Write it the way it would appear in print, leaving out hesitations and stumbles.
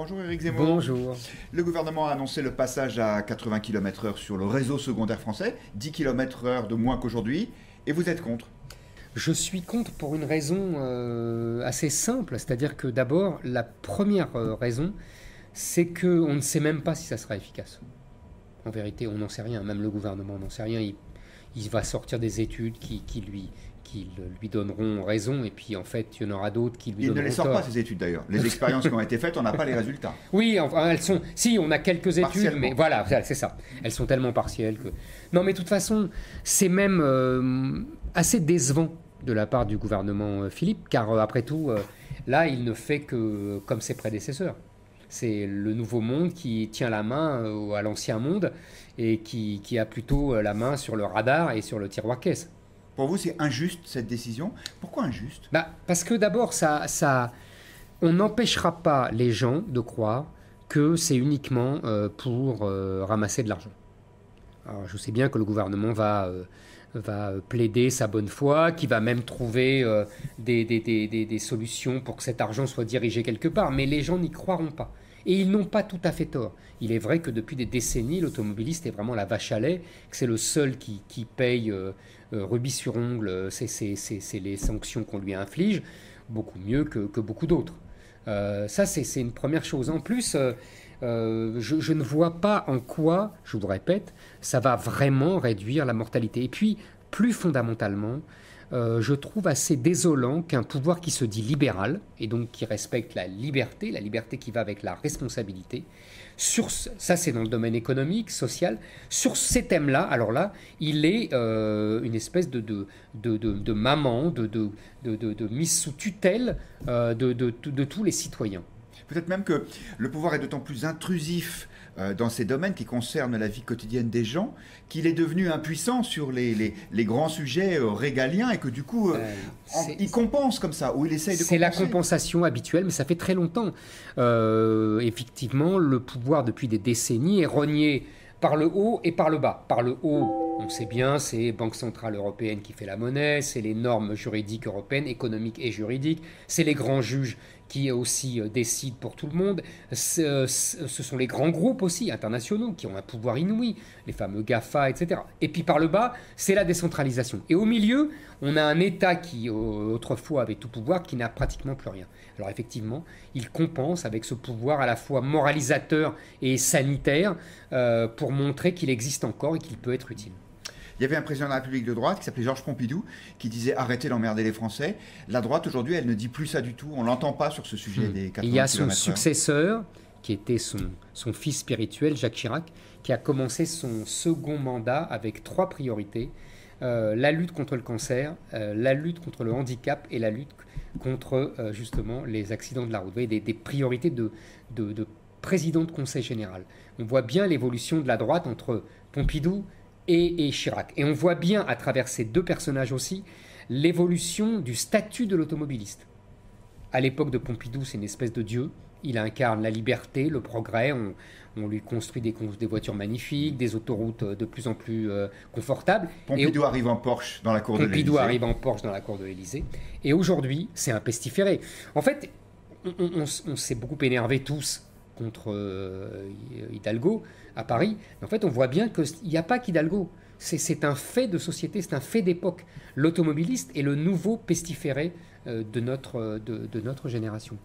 Bonjour Éric Zemmour. Bonjour. Le gouvernement a annoncé le passage à 80 km/h sur le réseau secondaire français, 10 km/h de moins qu'aujourd'hui, et vous êtes contre? Je suis contre pour une raison assez simple, c'est-à-dire que d'abord, la première raison, c'est qu'on ne sait même pas si ça sera efficace. En vérité, on n'en sait rien, même le gouvernement n'en sait rien. Il va sortir des études qui lui donneront raison, et puis en fait, il y en aura d'autres qui lui donneront tort. Il ne les sort pas, ces études d'ailleurs. Les expériences qui ont été faites, on n'a pas les résultats. Oui, enfin, elles sont... Si, on a quelques études, mais voilà, c'est ça. Elles sont tellement partielles que... Non, mais de toute façon, c'est même assez décevant de la part du gouvernement Philippe, car après tout, là, il ne fait que comme ses prédécesseurs. C'est le nouveau monde qui tient la main à l'ancien monde et qui a plutôt la main sur le radar et sur le tiroir-caisse. Pour vous, c'est injuste cette décision? Pourquoi injuste? Parce que d'abord, on n'empêchera pas les gens de croire que c'est uniquement pour ramasser de l'argent. Alors, je sais bien que le gouvernement va plaider sa bonne foi, qu'il va même trouver des solutions pour que cet argent soit dirigé quelque part, mais les gens n'y croiront pas. Et ils n'ont pas tout à fait tort. Il est vrai que depuis des décennies, l'automobiliste est vraiment la vache à lait, que c'est le seul qui paye rubis sur ongle, c'est les sanctions qu'on lui inflige, beaucoup mieux que beaucoup d'autres. Ça, c'est une première chose. En plus, je ne vois pas en quoi, je vous le répète, ça va vraiment réduire la mortalité. Et puis, plus fondamentalement, je trouve assez désolant qu'un pouvoir qui se dit libéral, et donc qui respecte la liberté qui va avec la responsabilité, ça c'est dans le domaine économique, social, sur ces thèmes-là, alors là, il est une espèce de maman, de mise sous tutelle de tous les citoyens. Peut-être même que le pouvoir est d'autant plus intrusif dans ces domaines qui concernent la vie quotidienne des gens, qu'il est devenu impuissant sur les grands sujets régaliens et que du coup, il compense comme ça, ou il essaye de compenser. C'est la compensation habituelle, mais ça fait très longtemps. Effectivement, le pouvoir, depuis des décennies, est rogné par le haut et par le bas. Par le haut, on sait bien, c'est Banque Centrale Européenne qui fait la monnaie, c'est les normes juridiques européennes, économiques et juridiques, c'est les grands juges qui aussi décident pour tout le monde, ce sont les grands groupes aussi internationaux qui ont un pouvoir inouï, les fameux GAFA, etc. Et puis par le bas, c'est la décentralisation. Et au milieu, on a un État qui autrefois avait tout pouvoir, qui n'a pratiquement plus rien. Alors effectivement, il compense avec ce pouvoir à la fois moralisateur et sanitaire pour montrer qu'il existe encore et qu'il peut être utile. Il y avait un président de la République de droite qui s'appelait Georges Pompidou qui disait arrêtez d'emmerder les Français. La droite aujourd'hui, elle ne dit plus ça du tout. On l'entend pas sur ce sujet des 80 km/h. Il y a son successeur qui était son fils spirituel, Jacques Chirac, qui a commencé son second mandat avec 3 priorités. La lutte contre le cancer, la lutte contre le handicap et la lutte contre justement les accidents de la route. Vous voyez, des priorités de président de conseil général. On voit bien l'évolution de la droite entre Pompidou et Chirac. Et on voit bien à travers ces deux personnages aussi l'évolution du statut de l'automobiliste. À l'époque de Pompidou, c'est une espèce de dieu. Il incarne la liberté, le progrès. On lui construit des voitures magnifiques, des autoroutes de plus en plus confortables. Pompidou arrive en Porsche dans la cour de l'Élysée. Pompidou arrive en Porsche dans la cour de l'Élysée. Et aujourd'hui, c'est un pestiféré. En fait, on s'est beaucoup énervés tous contre Hidalgo à Paris. Mais en fait, on voit bien qu'il n'y a pas qu'Hidalgo. C'est un fait de société, c'est un fait d'époque. L'automobiliste est le nouveau pestiféré de notre génération.